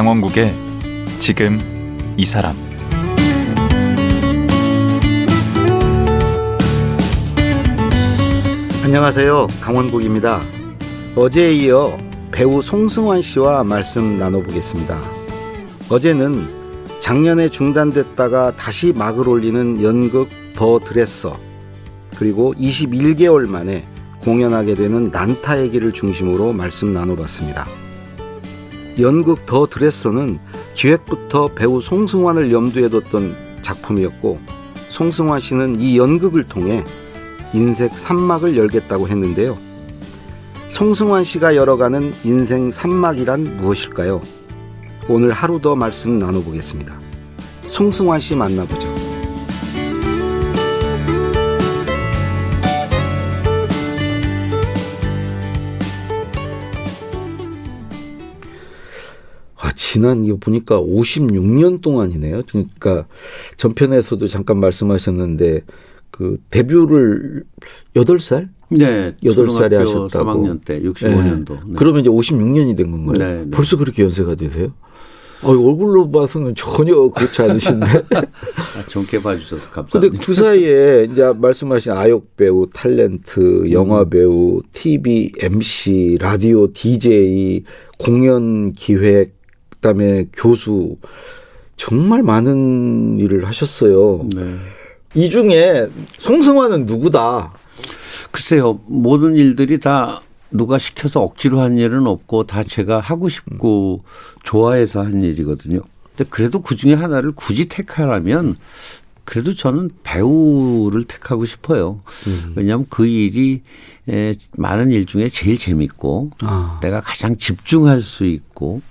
강원국의 지금 이 사람. 안녕하세요, 강원국입니다. 어제에 이어 배우 송승환 씨와 말씀 나눠보겠습니다. 어제는 작년에 중단됐다가 다시 막을 올리는 연극 더 드레서, 그리고 21개월 만에 공연하게 되는 난타 얘기를 중심으로 말씀 나눠봤습니다. 연극 더 드레서는 기획부터 배우 송승환을 염두에 뒀던 작품이었고, 송승환 씨는 이 연극을 통해 인생 3막을 열겠다고 했는데요. 송승환 씨가 열어가는 인생 3막이란 무엇일까요? 오늘 하루 더 말씀 나눠보겠습니다. 송승환 씨 만나보죠. 지난 이거 보니까 56년 동안이네요. 그러니까 전편에서도 잠깐 말씀하셨는데 그 데뷔를 8살? 네. 8살에 하셨다고. 3학년 때 65년도. 네. 그러면 이제 56년이 된 건가요? 네, 네. 벌써 그렇게 연세가 되세요? 얼굴로 봐서는 전혀 그렇지 않으신데. 좋게 봐주셔서 감사합니다. 근데 그 사이에 이제 말씀하신 아역 배우, 탤런트, 영화 배우, TV MC, 라디오 DJ, 공연 기획, 그다음에 교수, 정말 많은 일을 하셨어요. 네. 이 중에 송승환은 누구다? 글쎄요. 모든 일들이 다 누가 시켜서 억지로 한 일은 없고 다 제가 하고 싶고 좋아해서 한 일이거든요. 근데 그래도 그중에 하나를 굳이 택하라면 그래도 저는 배우를 택하고 싶어요. 왜냐하면 그 일이 많은 일 중에 제일 재밌고 내가 가장 집중할 수 있고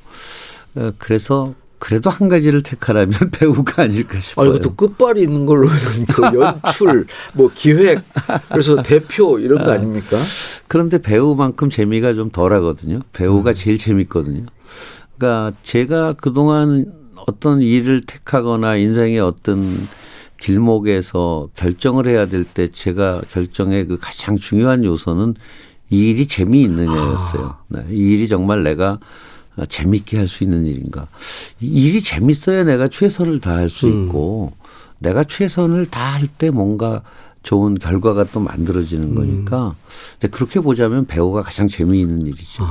그래서 그래도 한 가지를 택하라면 배우가 아닐까 싶어요. 이것도 끝발이 있는 걸로는 그 연출, 뭐 기획, 그래서 대표 이런 거 아닙니까? 그런데 배우만큼 재미가 좀 덜하거든요. 배우가 제일 재밌거든요. 그러니까 제가 그동안 어떤 일을 택하거나 인생의 어떤 길목에서 결정을 해야 될 때 제가 결정의 그 가장 중요한 요소는 이 일이 재미있느냐였어요. 네, 이 일이 정말 내가 재밌게 할 수 있는 일인가. 일이 재밌어야 내가 최선을 다할 수 있고 내가 최선을 다할 때 뭔가 좋은 결과가 또 만들어지는 거니까 그렇게 보자면 배우가 가장 재미있는 일이죠.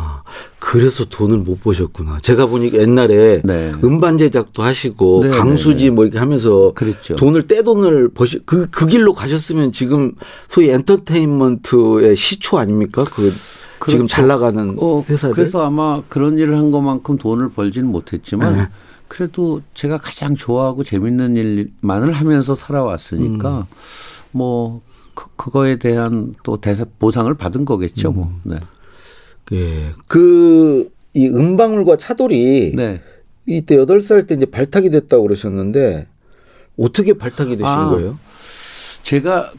그래서 돈을 못 버셨구나. 제가 보니까 옛날에 네. 음반 제작도 하시고 네, 강수지 네, 네. 뭐 이렇게 하면서 그랬죠. 떼돈을 그 길로 가셨으면 지금 소위 엔터테인먼트의 시초 아닙니까? 지금 그렇죠. 잘 나가는 회사들. 그래서 아마 그런 일을 한 것만큼 돈을 벌지는 못했지만 그래도 제가 가장 좋아하고 재밌는 일만을 하면서 살아왔으니까 뭐 그거에 대한 또 보상을 받은 거겠죠. 뭐. 네. 예. 이 은방울과 차돌이 네. 이때 8살 때 이제 발탁이 됐다고 그러셨는데 어떻게 발탁이 되신 거예요? 제가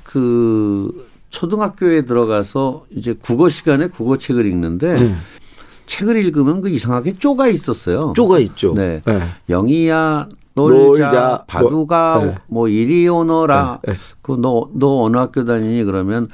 초등학교에 들어가서 이제 국어 시간에 국어책을 읽는데 책을 읽으면 이상하게 쪼가 있었어요. 쪼가 있죠. 네. 네. 영희야 놀자 바두가 뭐 이리 오너라. 너 어느 학교 다니니 그러면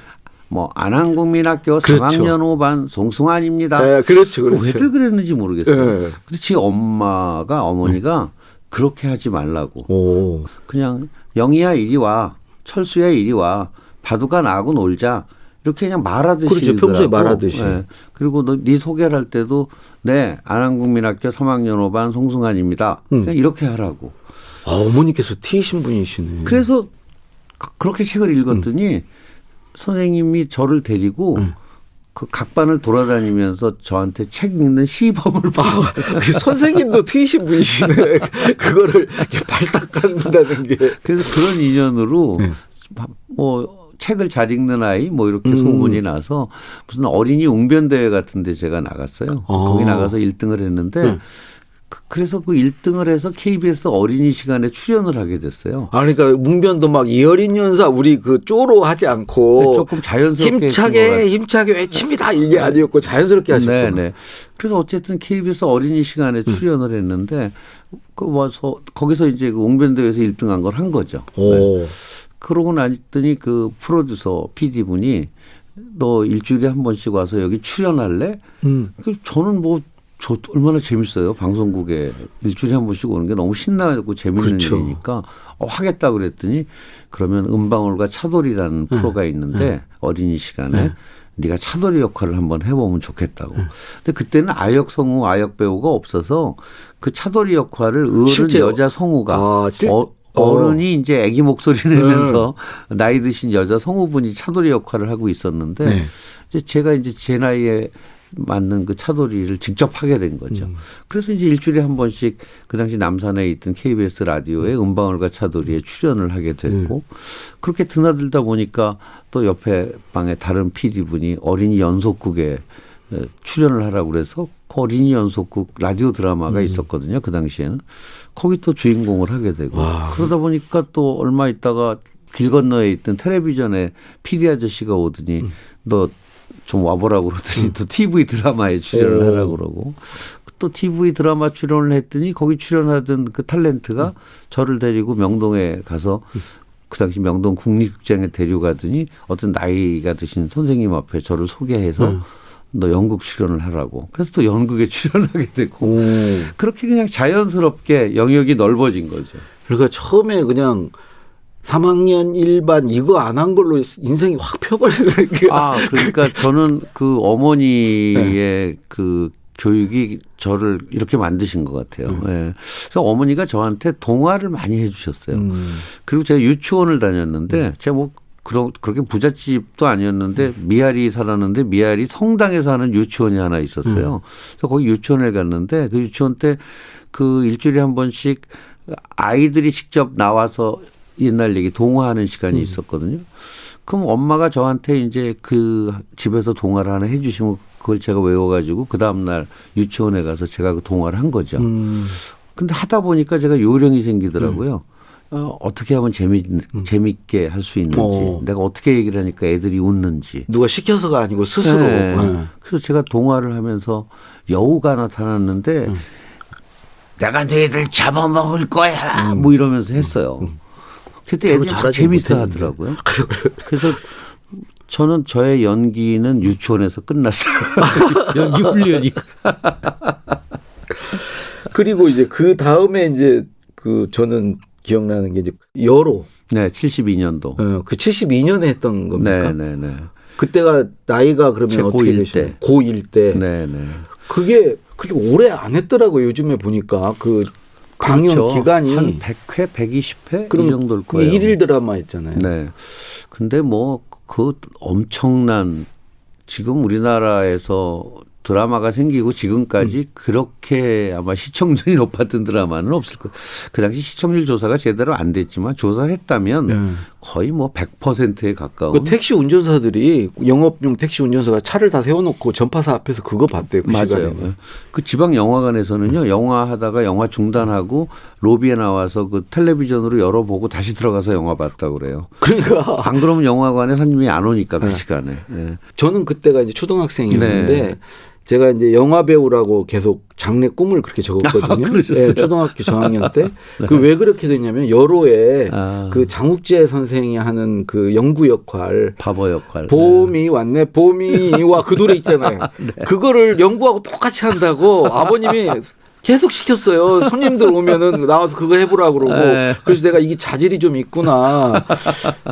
뭐 안한국민학교 그렇죠. 3학년 5반 송승환입니다. 네, 그렇죠. 왜들 그랬는지 모르겠어요. 네. 그렇지 어머니가 그렇게 하지 말라고. 그냥 영희야 이리 와. 철수야 이리 와. 바둑아 나하고 놀자. 이렇게 그냥 말하듯이. 그렇죠. 평소에 말하듯이. 네. 그리고 네 소개를 할 때도 네 안한국민학교 3학년 5반 송승환입니다. 그냥 이렇게 하라고. 어머니께서 T이신 분이시네. 그래서 그렇게 책을 읽었더니 선생님이 저를 데리고 그 각반을 돌아다니면서 저한테 책 읽는 시범을 선생님도 T이신 분이시네. 그거를 발탁한다는 게. 그래서 그런 인연으로 뭐 책을 잘 읽는 아이 뭐 이렇게 소문이 나서 무슨 어린이 웅변대회 같은 데 제가 나갔어요. 거기 나가서 1등을 했는데 그래서 그 1등을 해서 KBS 어린이 시간에 출연을 하게 됐어요. 그러니까 웅변도 막 이어린 연사 우리 쪼로 하지 않고 조금 자연스럽게 힘차게 외칩니다. 이게 아니었고 자연스럽게 하셨구나. 네. 그래서 어쨌든 KBS 어린이 시간에 출연을 했는데 거기서 이제 웅변대회에서 1등한 걸 한 거죠. 네. 그러고 나더니 그 프로듀서 PD분이 너 일주일에 한 번씩 와서 여기 출연할래? 저는 뭐 저 얼마나 재밌어요. 방송국에 일주일에 한 번씩 오는 게 너무 신나고 재밌는 그렇죠. 일이니까 하겠다 그랬더니 그러면 음방울과 차돌이라는 프로가 있는데 어린이 시간에 네가 차돌이 역할을 한번 해보면 좋겠다고. 근데 그때는 아역 성우, 아역 배우가 없어서 그 차돌이 역할을 어른 실제요? 여자 성우가 아, 어른이 이제 아기 목소리 내면서 나이 드신 여자 성우분이 차돌이 역할을 하고 있었는데 네. 이제 제가 이제 제 나이에 맞는 그 차돌이를 직접 하게 된 거죠. 그래서 이제 일주일에 한 번씩 그 당시 남산에 있던 KBS 라디오에 음방울과 차돌이에 출연을 하게 됐고 그렇게 드나들다 보니까 또 옆에 방에 다른 PD분이 어린이 연속극에 출연을 하라고 그래서 그 어린이 연속극 라디오 드라마가 있었거든요. 그 당시에는. 거기 또 주인공을 하게 되고 그러다 보니까 또 얼마 있다가 길 건너에 있던 텔레비전에 PD 아저씨가 오더니 너 좀 와보라고 그러더니 또 TV 드라마에 출연을 하라고 그러고 또 TV 드라마 출연을 했더니 거기 출연하던 그 탤런트가 저를 데리고 명동에 가서 그 당시 명동 국립극장에 데려가더니 어떤 나이가 드신 선생님 앞에 저를 소개해서 너 연극 출연을 하라고. 그래서 또 연극에 출연하게 되고 그렇게 그냥 자연스럽게 영역이 넓어진 거죠. 그러니까 처음에 그냥 3학년 1반 이거 안 한 걸로 인생이 확 펴버리는 게. 그러니까 저는 그 어머니의 그 교육이 저를 이렇게 만드신 것 같아요. 네. 그래서 어머니가 저한테 동화를 많이 해주셨어요. 그리고 제가 유치원을 다녔는데 제가 뭐 그렇게 부잣집도 아니었는데 미아리 살았는데 미아리 성당에서 하는 유치원이 하나 있었어요. 그래서 거기 유치원에 갔는데 그 유치원 때 그 일주일에 한 번씩 아이들이 직접 나와서 옛날 얘기 동화하는 시간이 있었거든요. 그럼 엄마가 저한테 이제 그 집에서 동화를 하나 해 주시면 그걸 제가 외워가지고 그 다음날 유치원에 가서 제가 그 동화를 한 거죠. 근데 하다 보니까 제가 요령이 생기더라고요. 어떻게 하면 재밌게 할 수 있는지 내가 어떻게 얘기를 하니까 애들이 웃는지. 누가 시켜서가 아니고 스스로. 네. 그래서 제가 동화를 하면서 여우가 나타났는데 내가 너희들 잡아먹을 거야 뭐 이러면서 했어요. 그때 애들이 다 재밌어 하더라고요. 그래서 저는 저의 연기는 유치원에서 끝났어요. 연기 훈련이. 그리고 이제 그 다음에 이제 그 저는 기억나는 게 이제 여로. 네, 72년도. 그 72년에 했던 겁니까? 네. 그때가 나이가 그러면 어떻게 고1 되시나요? 때. 고1 때. 네. 그게 그렇게 오래 안 했더라고요. 요즘에 보니까 그 강연 그렇죠. 기간이 한 100회, 120회 그럼 이 정도일 그게 거예요. 일일 드라마였잖아요. 네. 근데 뭐 그 엄청난 지금 우리나라에서 드라마가 생기고 지금까지 그렇게 아마 시청률이 높았던 드라마는 없을 거예요. 그 당시 시청률 조사가 제대로 안 됐지만 조사를 했다면 거의 뭐 100%에 가까운. 그 택시 운전사들이 영업용 택시 운전사가 차를 다 세워놓고 전파사 앞에서 그거 봤대요. 그 맞아요. 시간에. 그 지방 영화관에서는요. 영화 하다가 영화 중단하고 로비에 나와서 그 텔레비전으로 열어보고 다시 들어가서 영화 봤다고 그래요. 그러니까 안 그러면 영화관에 손님이 안 오니까 그 시간에. 네. 저는 그때가 이제 초등학생이었는데 네. 제가 이제 영화 배우라고 계속 장래 꿈을 그렇게 적었거든요. 그러셨어요? 네, 초등학교 저학년 때. 그 왜 그렇게 됐냐면 여로에 그 장욱재 선생이 하는 그 영구 역할. 바보 역할. 봄이 왔네, 봄이 와 그 노래 있잖아요. 그거를 영구하고 똑같이 한다고 아버님이 계속 시켰어요. 손님들 오면은 나와서 그거 해보라고 그러고. 그래서 내가 이게 자질이 좀 있구나.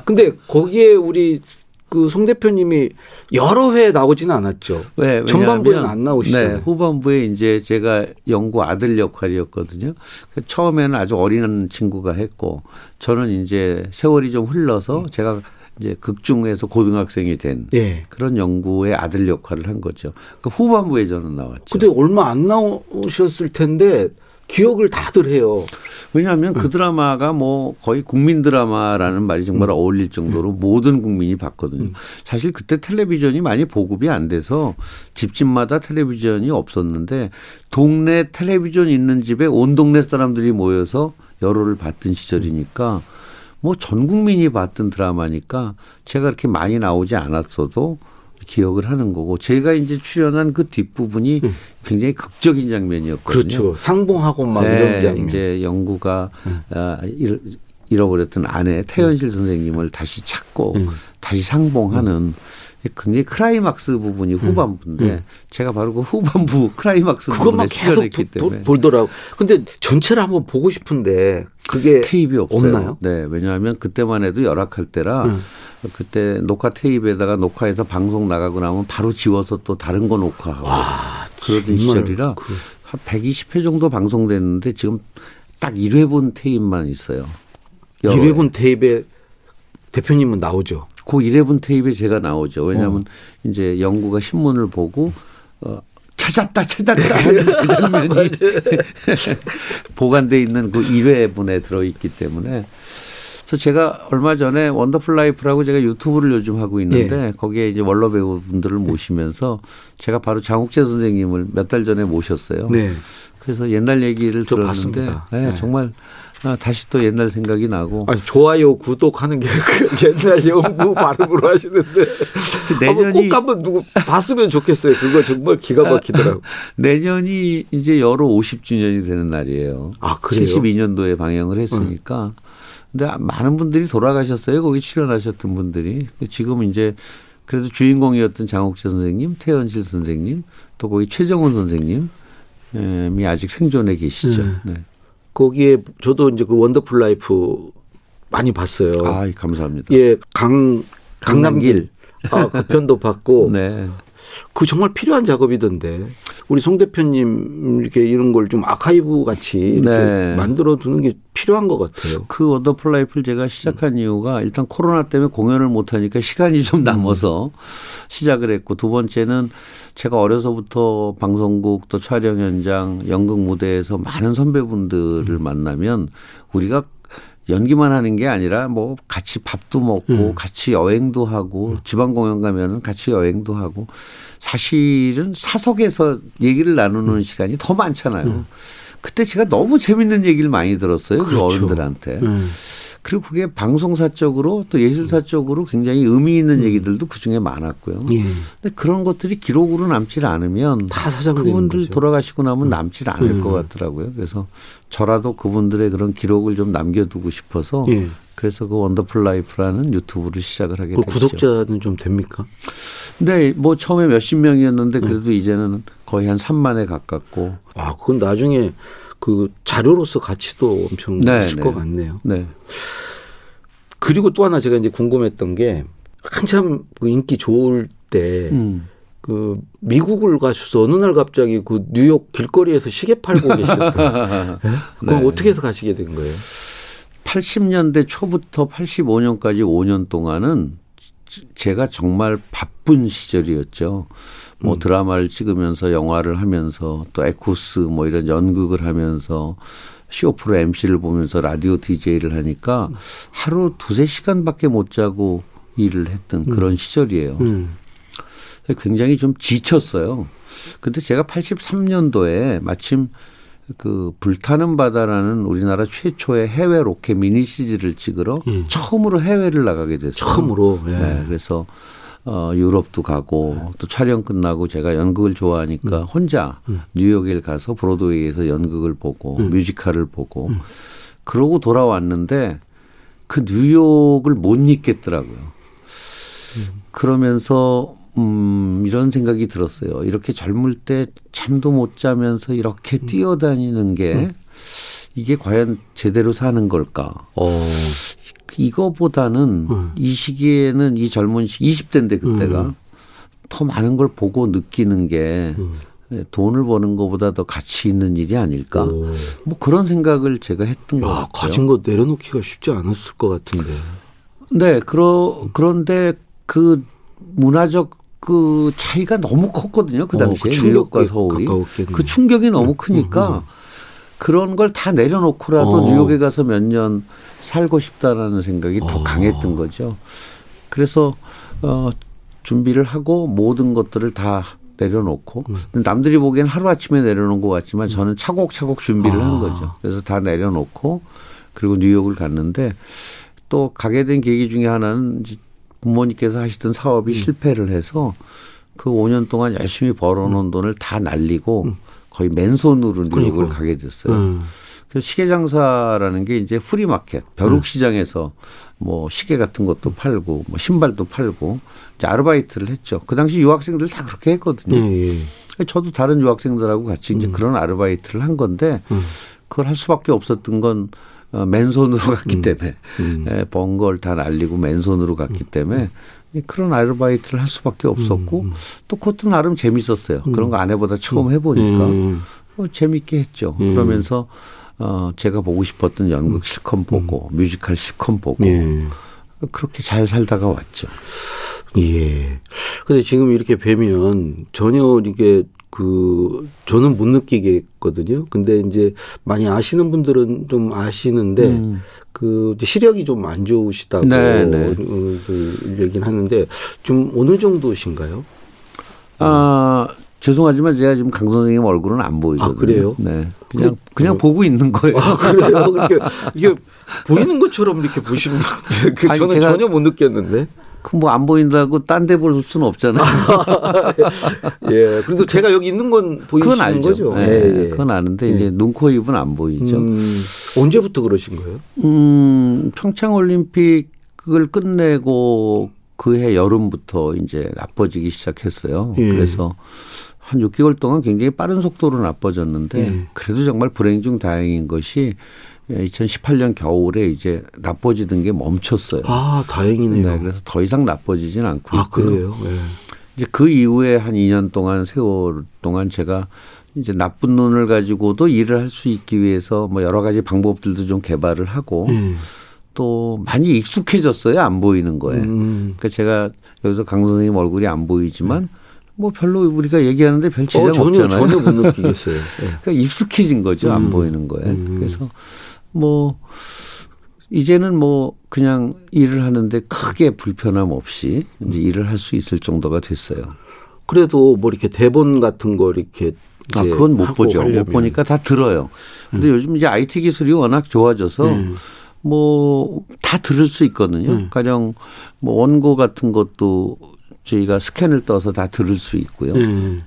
근데 거기에 우리 그 송 대표님이 여러 회 나오지는 않았죠. 왜? 전반부에는 안 나오시잖아요. 네, 후반부에 이제 제가 영구 아들 역할이었거든요. 처음에는 아주 어린 친구가 했고 저는 이제 세월이 좀 흘러서 제가 이제 극중에서 고등학생이 된 그런 영구의 아들 역할을 한 거죠. 그 후반부에 저는 나왔죠. 근데 얼마 안 나오셨을 텐데 기억을 다들 해요. 왜냐하면 그 드라마가 뭐 거의 국민 드라마라는 말이 정말 어울릴 정도로 모든 국민이 봤거든요. 사실 그때 텔레비전이 많이 보급이 안 돼서 집집마다 텔레비전이 없었는데 동네 텔레비전 있는 집에 온 동네 사람들이 모여서 여로를 봤던 시절이니까 뭐 전 국민이 봤던 드라마니까 제가 그렇게 많이 나오지 않았어도 기억을 하는 거고 제가 이제 출연한 그 뒷부분이 굉장히 극적인 장면이었거든요. 그렇죠. 상봉하고 막 이런 장면. 이제 영구가 잃어버렸던 아내 태연실 선생님을 다시 찾고 다시 상봉하는 굉장히 클라이막스 부분이 후반부인데 제가 바로 그 후반부 클라이막스 그것만 부분에 계속 출연했기 때문에 보더라고. 근데 전체를 한번 보고 싶은데 그게 테이프가 없어요. 없나요? 네, 왜냐하면 그때만 해도 열악할 때라 그때 녹화 테이프에다가 녹화해서 방송 나가고 나면 바로 지워서 또 다른 거 녹화하고 그러던 시절이라 한 120회 정도 방송됐는데 지금 딱 1회분 테이프만 있어요. 1회분 테이프에 대표님은 나오죠. 그 1회분 테이프에 제가 나오죠. 왜냐하면 이제 영구가 신문을 보고 찾았다 하는 그 장면이 보관돼 있는 그 1회분에 들어있기 때문에 그래서 제가 얼마 전에 원더풀 라이프라고 제가 유튜브를 요즘 하고 있는데 거기에 이제 원로 배우분들을 모시면서 제가 바로 장욱재 선생님을 몇 달 전에 모셨어요. 네. 그래서 옛날 얘기를 저 들었는데 봤습니다. 네, 정말 다시 또 옛날 생각이 나고 아니, 좋아요, 구독하는 게 옛날 영구 발음으로 하시는데 꼭 한번 누구 봤으면 좋겠어요. 그거 정말 기가 막히더라고. 내년이 이제 여로 50주년이 되는 날이에요. 아, 그래요? 72년도에 방영을 했으니까. 근데 많은 분들이 돌아가셨어요. 거기 출연하셨던 분들이. 지금 이제 그래도 주인공이었던 장옥재 선생님, 태연실 선생님, 또 거기 최정훈 선생님이 아직 생존해 계시죠. 네. 거기에 저도 이제 그 원더풀 라이프 많이 봤어요. 아, 감사합니다. 예, 강남길. 그 편도 봤고. 네. 그 정말 필요한 작업이던데. 우리 송 대표님 이렇게 이런 걸 좀 아카이브 같이 이렇게 만들어 두는 게 필요한 것 같아요. 그 원더풀 라이프를 제가 시작한 이유가 일단 코로나 때문에 공연을 못 하니까 시간이 좀 남아서 시작을 했고, 두 번째는 제가 어려서부터 방송국 또 촬영 현장, 연극 무대에서 많은 선배분들을 만나면 우리가 연기만 하는 게 아니라 뭐 같이 밥도 먹고 같이 여행도 하고 지방 공연 가면은 같이 여행도 하고 사실은 사석에서 얘기를 나누는 시간이 더 많잖아요. 그때 제가 너무 재밌는 얘기를 많이 들었어요. 그렇죠. 그 어른들한테. 그리고 그게 방송사적으로 또 예술사적으로 굉장히 의미 있는 얘기들도 그중에 많았고요. 근데 그런 것들이 기록으로 남질 않으면 다 사장되는 그분들 거죠. 돌아가시고 나면 남질 않을 것 같더라고요. 그래서 저라도 그분들의 그런 기록을 좀 남겨두고 싶어서 그래서 그 원더풀 라이프라는 유튜브를 시작을 하게 됐죠. 구독자는 좀 됩니까? 근데 뭐 처음에 몇십 명이었는데 그래도 이제는 거의 한 3만에 가깝고. 아, 그건 나중에 그 자료로서 가치도 엄청 있을 것 같네요. 네. 그리고 또 하나 제가 이제 궁금했던 게 한참 그 인기 좋을 때 그 미국을 가셔서 어느 날 갑자기 그 뉴욕 길거리에서 시계 팔고 계셨어요. 네? 그럼 어떻게 해서 가시게 된 거예요? 80년대 초부터 85년까지 5년 동안은 제가 정말 바쁜 시절이었죠. 뭐 드라마를 찍으면서 영화를 하면서 또 에쿠스 뭐 이런 연극을 하면서 쇼프로 MC를 보면서 라디오 DJ를 하니까 하루 2-3시간밖에 못 자고 일을 했던 그런 시절이에요. 굉장히 좀 지쳤어요. 근데 제가 83년도에 마침 그 불타는 바다라는 우리나라 최초의 해외 로켓 미니 시리즈를 찍으러 처음으로 해외를 나가게 됐어요. 처음으로. 네, 그래서 유럽도 가고 또 촬영 끝나고 제가 연극을 좋아하니까 혼자 뉴욕에 가서 브로드웨이에서 연극을 보고 뮤지컬을 보고 그러고 돌아왔는데 그 뉴욕을 못 잊겠더라고요. 그러면서 이런 생각이 들었어요. 이렇게 젊을 때 잠도 못 자면서 이렇게 뛰어다니는 게 이게 과연 제대로 사는 걸까? 이거보다는 이 시기에는 이 젊은 20대인데 그때가 더 많은 걸 보고 느끼는 게 돈을 버는 것보다 더 가치 있는 일이 아닐까? 뭐 그런 생각을 제가 했던 것 같아요. 가진 거 내려놓기가 쉽지 않았을 것 같은데. 네, 그런데 그 문화적 그 차이가 너무 컸거든요. 그 당시에 뉴욕과 서울이. 그 충격이 너무 크니까 그런 걸 다 내려놓고라도 뉴욕에 가서 몇 년 살고 싶다라는 생각이 더 강했던 거죠. 그래서 준비를 하고 모든 것들을 다 내려놓고 남들이 보기엔 하루아침에 내려놓은 것 같지만 저는 차곡차곡 준비를 한 거죠. 그래서 다 내려놓고 그리고 뉴욕을 갔는데 또 가게 된 계기 중에 하나는 부모님께서 하시던 사업이 실패를 해서 그 5년 동안 열심히 벌어놓은 돈을 다 날리고 거의 맨손으로 뉴욕을 가게 됐어요. 그래서 시계 장사라는 게 이제 프리마켓, 벼룩 시장에서 뭐 시계 같은 것도 팔고 뭐 신발도 팔고 이제 아르바이트를 했죠. 그 당시 유학생들 다 그렇게 했거든요. 예. 저도 다른 유학생들하고 같이 이제 그런 아르바이트를 한 건데 그걸 할 수밖에 없었던 건 맨손으로 갔기 때문에 번 걸 다 날리고 맨손으로 갔기 때문에 그런 아르바이트를 할 수밖에 없었고 또 그것도 나름 재밌었어요. 그런 거 아내보다 처음 해보니까 재밌게 했죠. 그러면서 제가 보고 싶었던 연극 실컷 보고 뮤지컬 실컷 보고 그렇게 잘 살다가 왔죠. 예. 근데 지금 이렇게 뵈면 전혀 이게 저는 못 느끼겠거든요. 근데 이제 많이 아시는 분들은 좀 아시는데 이제 시력이 좀 안 좋으시다고 얘기는 하는데 좀 어느 정도신가요? 죄송하지만 제가 지금 강 선생님 얼굴은 안 보이거든요. 아, 그래요? 네. 그냥 보고 있는 거예요. 아, 그래요? 그렇게 이게 보이는 것처럼 이렇게 보시는 아니, 저는 전혀 못 느꼈는데. 뭐 안 보인다고 딴 데 볼 수는 없잖아요. 예. 그래도 제가 여기 있는 건 보이시는 그건 알죠. 거죠? 네, 예. 그건 아는데 이제 눈, 코, 입은 안 보이죠. 언제부터 그러신 거예요? 평창 올림픽을 끝내고 그해 여름부터 이제 나빠지기 시작했어요. 예. 그래서 한 6개월 동안 굉장히 빠른 속도로 나빠졌는데 그래도 정말 불행 중 다행인 것이 2018년 겨울에 이제 나빠지던 게 멈췄어요. 아, 다행이네요. 네, 그래서 더 이상 나빠지진 않고 아, 있고요. 그래요? 네. 이제 그 이후에 한 2년 동안 세월 동안 제가 이제 나쁜 눈을 가지고도 일을 할 수 있기 위해서 뭐 여러 가지 방법들도 좀 개발을 하고 또 많이 익숙해졌어요. 안 보이는 거에. 그러니까 제가 여기서 강 선생님 얼굴이 안 보이지만 뭐 별로 우리가 얘기하는데 별 지장 없잖아요. 전혀 못 느끼겠어요. 네. 그러니까 익숙해진 거죠. 안 보이는 거에. 그래서 뭐 이제는 뭐 그냥 일을 하는데 크게 불편함 없이 이제 일을 할 수 있을 정도가 됐어요. 그래도 뭐 이렇게 대본 같은 거 이렇게 그건 못 보죠. 하려면. 못 보니까 다 들어요. 근데 요즘 이제 IT 기술이 워낙 좋아져서 뭐 다 들을 수 있거든요. 가령 뭐 원고 같은 것도 저희가 스캔을 떠서 다 들을 수 있고요.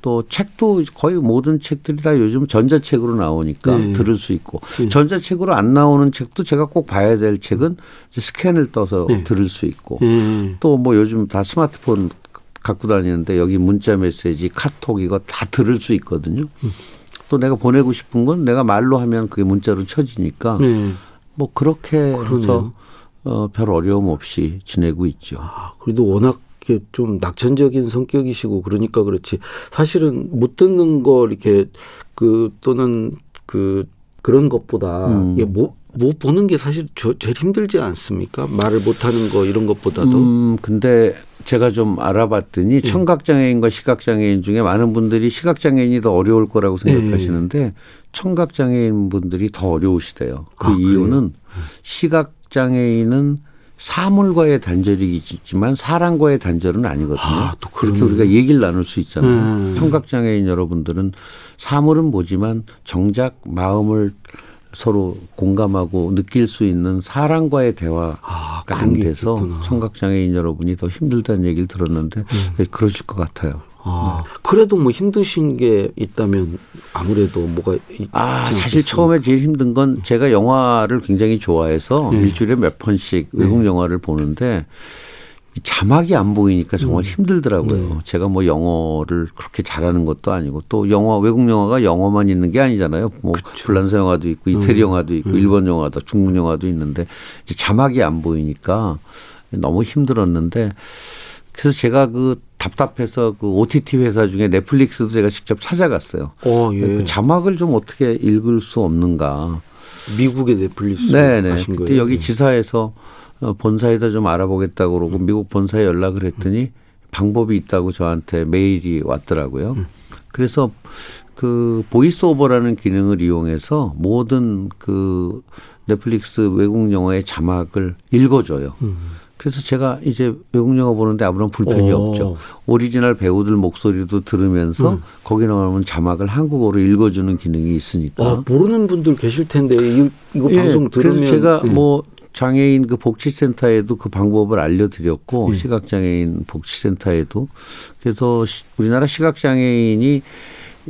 또 책도 거의 모든 책들이 다 요즘 전자책으로 나오니까 들을 수 있고 전자책으로 안 나오는 책도 제가 꼭 봐야 될 책은 이제 스캔을 떠서 들을 수 있고 또 뭐 요즘 다 스마트폰 갖고 다니는데 여기 문자 메시지, 카톡 이거 다 들을 수 있거든요. 또 내가 보내고 싶은 건 내가 말로 하면 그게 문자로 쳐지니까 뭐 그렇게 해서 별 어려움 없이 지내고 있죠. 아, 그래도 워낙 좀 낙천적인 성격이시고 그러니까 그렇지 사실은 못 듣는 거 이렇게 또는 그런 것보다 이게 못 보는 게 사실 제일 힘들지 않습니까? 말을 못 하는 거 이런 것보다도. 근데 제가 좀 알아봤더니 청각장애인과 시각장애인 중에 많은 분들이 시각장애인이 더 어려울 거라고 생각하시는데 청각장애인 분들이 더 어려우시대요. 그 이유는 시각장애인은 사물과의 단절이지만 사람과의 단절은 아니거든요. 또 그렇게 우리가 얘기를 나눌 수 있잖아요. 청각장애인 여러분들은 사물은 보지만 정작 마음을 서로 공감하고 느낄 수 있는 사람과의 대화가 안 돼서 청각장애인 여러분이 더 힘들다는 얘기를 들었는데 그러실 것 같아요. 그래도 뭐 힘드신 게 있다면 아무래도 뭐가 있지 사실 처음에 제일 힘든 건 제가 영화를 굉장히 좋아해서 일주일에 몇 편씩 외국 영화를 보는데 자막이 안 보이니까 정말 힘들더라고요. 제가 뭐 영어를 그렇게 잘하는 것도 아니고 또 영화 외국 영화가 영어만 있는 게 아니잖아요. 뭐 불란서 영화도 있고 이태리 영화도 있고 일본 영화도 중국 영화도 있는데 이제 자막이 안 보이니까 너무 힘들었는데 그래서 제가 답답해서 OTT 회사 중에 넷플릭스도 제가 직접 찾아갔어요. 그 자막을 좀 어떻게 읽을 수 없는가. 미국의 넷플릭스 네네. 하신 그때 거예요? 여기 지사에서 본사에다 좀 알아보겠다고 그러고 미국 본사에 연락을 했더니 방법이 있다고 저한테 메일이 왔더라고요. 그래서 보이스 오버라는 기능을 이용해서 모든 넷플릭스 외국 영화의 자막을 읽어줘요. 그래서 제가 이제 외국 영화 보는데 아무런 불편이 없죠. 오리지널 배우들 목소리도 들으면서 거기 나오는 자막을 한국어로 읽어주는 기능이 있으니까. 모르는 분들 계실 텐데 이거 방송 들으면. 그래서 제가 뭐 장애인 복지센터에도 그 방법을 알려드렸고 시각장애인 복지센터에도. 그래서 우리나라 시각장애인이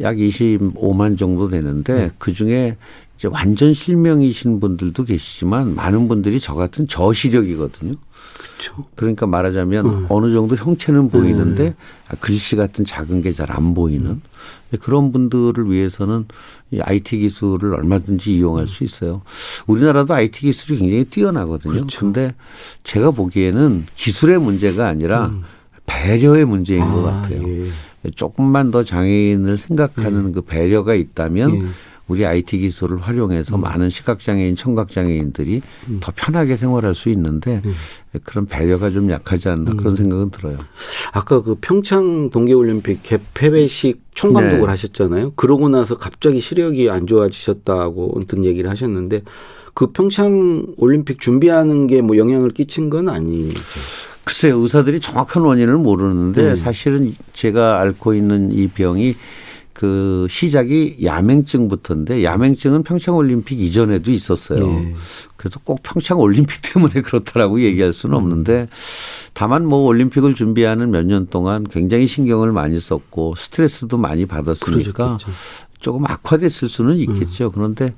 약 25만 정도 되는데 그중에 이제 완전 실명이신 분들도 계시지만 많은 분들이 저 같은 저시력이거든요. 그렇죠. 그러니까 말하자면 어느 정도 형체는 보이는데 글씨 같은 작은 게 잘 안 보이는 그런 분들을 위해서는 이 IT 기술을 얼마든지 이용할 수 있어요. 우리나라도 IT 기술이 굉장히 뛰어나거든요. 그런데 그렇죠. 제가 보기에는 기술의 문제가 아니라 배려의 문제인 것 같아요. 예. 조금만 더 장애인을 생각하는 그 배려가 있다면 우리 IT 기술을 활용해서 많은 시각장애인, 청각장애인들이 더 편하게 생활할 수 있는데 그런 배려가 좀 약하지 않나 그런 생각은 들어요. 아까 그 평창 동계올림픽 개폐회식 총감독을 네. 하셨잖아요. 그러고 나서 갑자기 시력이 안 좋아지셨다고 어떤 얘기를 하셨는데 그 평창 올림픽 준비하는 게 뭐 영향을 끼친 건 아니죠. 글쎄요. 의사들이 정확한 원인을 모르는데 사실은 제가 앓고 있는 이 병이 그 시작이 야맹증부터인데 야맹증은 평창올림픽 이전에도 있었어요. 예. 그래서 꼭 평창올림픽 때문에 그렇다라고 얘기할 수는 없는데 다만 뭐 올림픽을 준비하는 몇 년 동안 굉장히 신경을 많이 썼고 스트레스도 많이 받았으니까 그러셨겠죠. 조금 악화됐을 수는 있겠죠. 그런데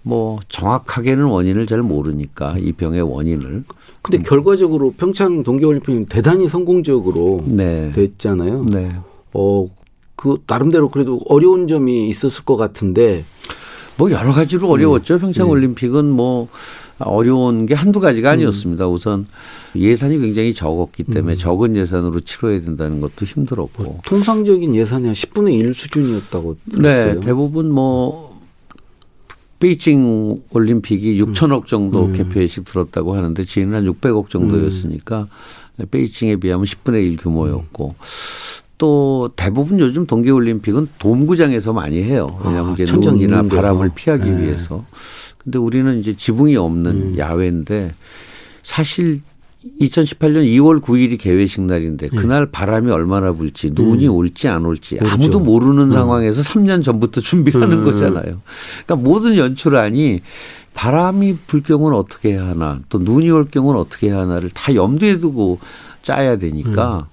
뭐 정확하게는 원인을 잘 모르니까 이 병의 원인을. 근데 결과적으로 평창 동계올림픽은 대단히 성공적으로 네. 됐잖아요. 네. 그 나름대로 그래도 어려운 점이 있었을 것 같은데 뭐 여러 가지로 어려웠죠. 평창올림픽은 뭐 어려운 게 한두 가지가 아니었습니다. 우선 예산이 굉장히 적었기 때문에 적은 예산으로 치러야 된다는 것도 힘들었고. 통상적인 예산이 한 10분의 1 수준이었다고 들었어요. 네. 대부분 뭐 베이징 올림픽이 6천억 정도 개폐회식 들었다고 하는데 지금은 한 600억 정도였으니까 베이징에 비하면 10분의 1 규모였고 또 대부분 요즘 동계올림픽은 돔구장에서 많이 해요. 왜냐하면 이제 눈이나 바람을 피하기 위해서. 근데 우리는 이제 지붕이 없는 야외인데 사실 2018년 2월 9일이 개회식 날인데 그날 바람이 얼마나 불지 눈이 올지 안 올지 아무도 모르는 상황에서 3년 전부터 준비하는 거잖아요. 그러니까 모든 연출안이 바람이 불 경우는 어떻게 해야 하나 또 눈이 올 경우는 어떻게 해야 하나를 다 염두에 두고 짜야 되니까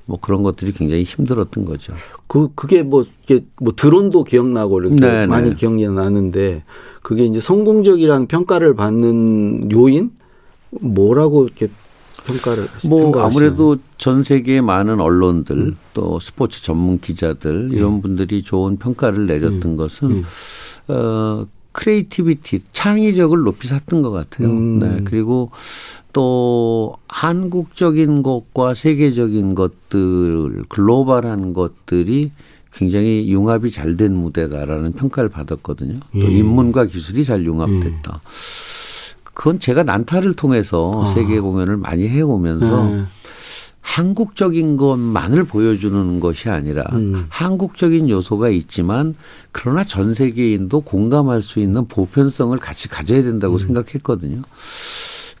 뭐 그런 것들이 굉장히 힘들었던 거죠. 그게 이게 드론도 기억나고 이렇게 네네. 많이 기억이 나는데 그게 이제 성공적이라는 평가를 받는 요인 뭐라고 이렇게 평가를 뭐 생각하시나요? 아무래도 전 세계의 많은 언론들 또 스포츠 전문 기자들 이런 분들이 좋은 평가를 내렸던 것은 크리에이티비티 창의력을 높이 샀던 것 같아요. 네. 그리고 또 한국적인 것과 세계적인 것들 글로벌한 것들이 굉장히 융합이 잘 된 무대다라는 평가를 받았거든요. 또 인문과 기술이 잘 융합됐다. 그건 제가 난타를 통해서 세계 공연을 많이 해오면서 한국적인 것만을 보여주는 것이 아니라 한국적인 요소가 있지만 그러나 전 세계인도 공감할 수 있는 보편성을 같이 가져야 된다고 생각했거든요.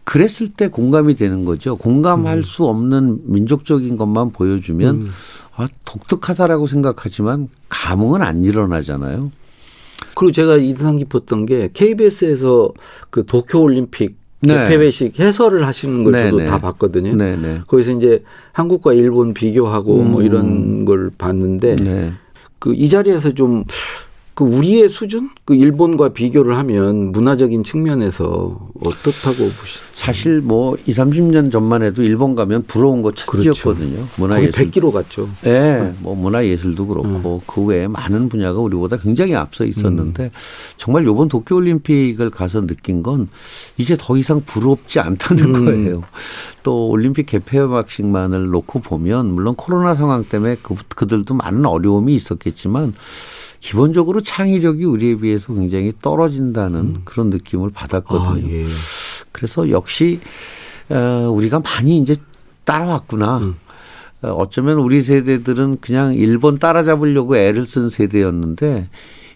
그랬을 때 공감이 되는 거죠. 공감할 수 없는 민족적인 것만 보여주면 독특하다라고 생각하지만 감흥은 안 일어나잖아요. 그리고 제가 인상 깊었던 게 KBS에서 그 도쿄올림픽 네. 개폐회식 해설을 하시는 걸 저도 네네. 다 봤거든요. 네네. 거기서 이제 한국과 일본 비교하고 뭐 이런 걸 봤는데 네. 그 이 자리에서 좀 그 우리의 수준, 그 일본과 비교를 하면 문화적인 측면에서 어떻다고 보시죠? 사실 뭐 20, 30년 전만 해도 일본 가면 부러운 거 천지였거든요. 거의 문화예술. 100km 갔죠. 네, 뭐 문화예술도 그렇고 그 외에 많은 분야가 우리보다 굉장히 앞서 있었는데 정말 이번 도쿄올림픽을 가서 느낀 건 이제 더 이상 부럽지 않다는 거예요. 또 올림픽 개폐막식만을 놓고 보면 물론 코로나 상황 때문에 그들도 많은 어려움이 있었겠지만 기본적으로 창의력이 우리에 비해서 굉장히 떨어진다는 그런 느낌을 받았거든요. 예. 그래서 역시 우리가 많이 이제 따라왔구나. 어쩌면 우리 세대들은 그냥 일본 따라잡으려고 애를 쓴 세대였는데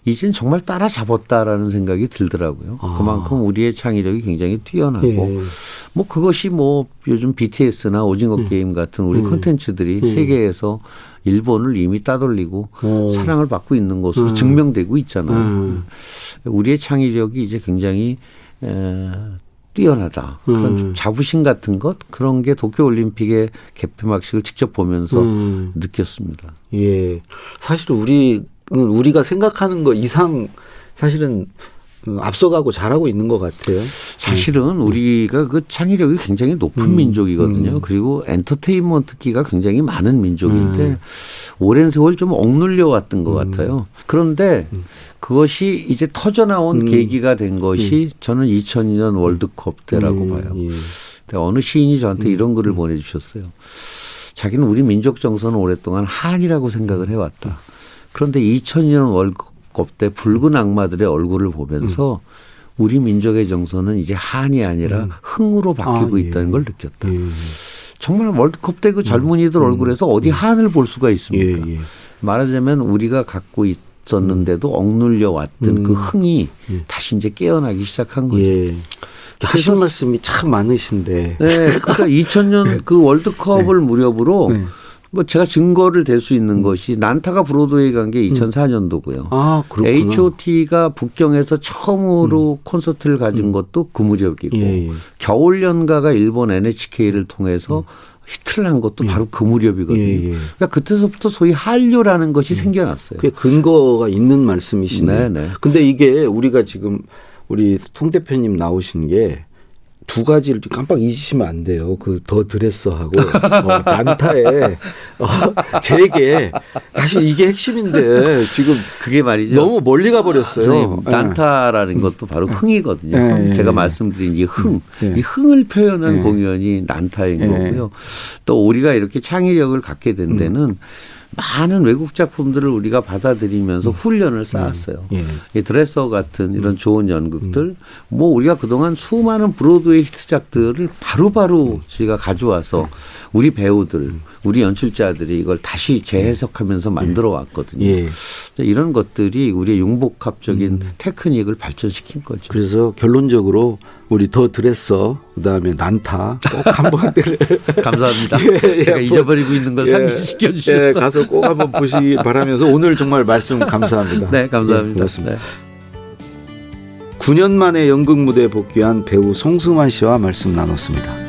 이젠 정말 따라잡았다라는 생각이 들더라고요. 그만큼 우리의 창의력이 굉장히 뛰어나고 예. 뭐 그것이 뭐 요즘 BTS나 오징어 게임 같은 우리 콘텐츠들이 세계에서 일본을 이미 따돌리고 사랑을 받고 있는 것으로 증명되고 있잖아요. 우리의 창의력이 이제 굉장히 뛰어나다. 그런 좀 자부심 같은 것 그런 게 도쿄올림픽의 개폐막식을 직접 보면서 느꼈습니다. 예. 사실 우리가 생각하는 것 이상 사실은 앞서가고 잘하고 있는 것 같아요. 사실은 우리가 그 창의력이 굉장히 높은 민족이거든요. 그리고 엔터테인먼트기가 굉장히 많은 민족인데 오랜 세월 좀 억눌려 왔던 것 같아요. 그런데 그것이 이제 터져나온 계기가 된 것이 저는 2002년 월드컵 때라고 봐요. 근데 어느 시인이 저한테 이런 글을 보내주셨어요. 자기는 우리 민족 정서는 오랫동안 한이라고 생각을 해왔다. 그런데 2002년 월드컵 때 붉은 악마들의 얼굴을 보면서 우리 민족의 정서는 이제 한이 아니라 흥으로 바뀌고 있다는 걸 느꼈다. 정말 월드컵 때 그 젊은이들 얼굴에서 어디 한을 볼 수가 있습니까? 말하자면 우리가 갖고 있었는데도 억눌려 왔던 그 흥이 다시 이제 깨어나기 시작한 거죠. 하신 말씀이 참 많으신데. 네, 그러니까 2000년 그 월드컵을 무렵으로 뭐 제가 증거를 댈 수 있는 것이 난타가 브로드웨이 간 게 2004년도고요. 아, 그렇구나. H.O.T가 북경에서 처음으로 콘서트를 가진 것도 그 무렵이고 겨울 연가가 일본 NHK를 통해서 히트를 한 것도 바로 그 무렵이거든요. 그러니까 그때서부터 소위 한류라는 것이 생겨났어요. 그게 근거가 있는 말씀이시네요. 네네. 근데 이게 우리가 지금 우리 송 대표님 나오신 게 두 가지를 깜빡 잊으시면 안 돼요. 그 더 드레스하고 난타에 제게 사실 이게 핵심인데 지금 그게 말이죠. 너무 멀리 가버렸어요. 선생님, 난타라는 것도 바로 흥이거든요. 제가 말씀드린 이 흥, 이 흥을 표현한 공연이 난타인 거고요. 또 우리가 이렇게 창의력을 갖게 된 데는 많은 외국 작품들을 우리가 받아들이면서 훈련을 쌓았어요. 이 드레서 같은 이런 좋은 연극들, 뭐 우리가 그동안 수많은 브로드웨이 히트작들을 바로바로 저희가 가져와서 우리 배우들, 우리 연출자들이 이걸 다시 재해석하면서 만들어 왔거든요. 이런 것들이 우리의 융복합적인 테크닉을 발전시킨 거죠. 그래서 결론적으로 우리 더 드레서 그다음에 난타 꼭 한번 감사합니다. 제가 잊어버리고 있는 걸 상기시켜 주셔서 가서 꼭 한번 보시기 바라면서 오늘 정말 말씀 감사합니다. 네, 감사합니다. 고맙습니다. 9년 만에 연극 무대에 복귀한 배우 송승환 씨와 말씀 나눴습니다.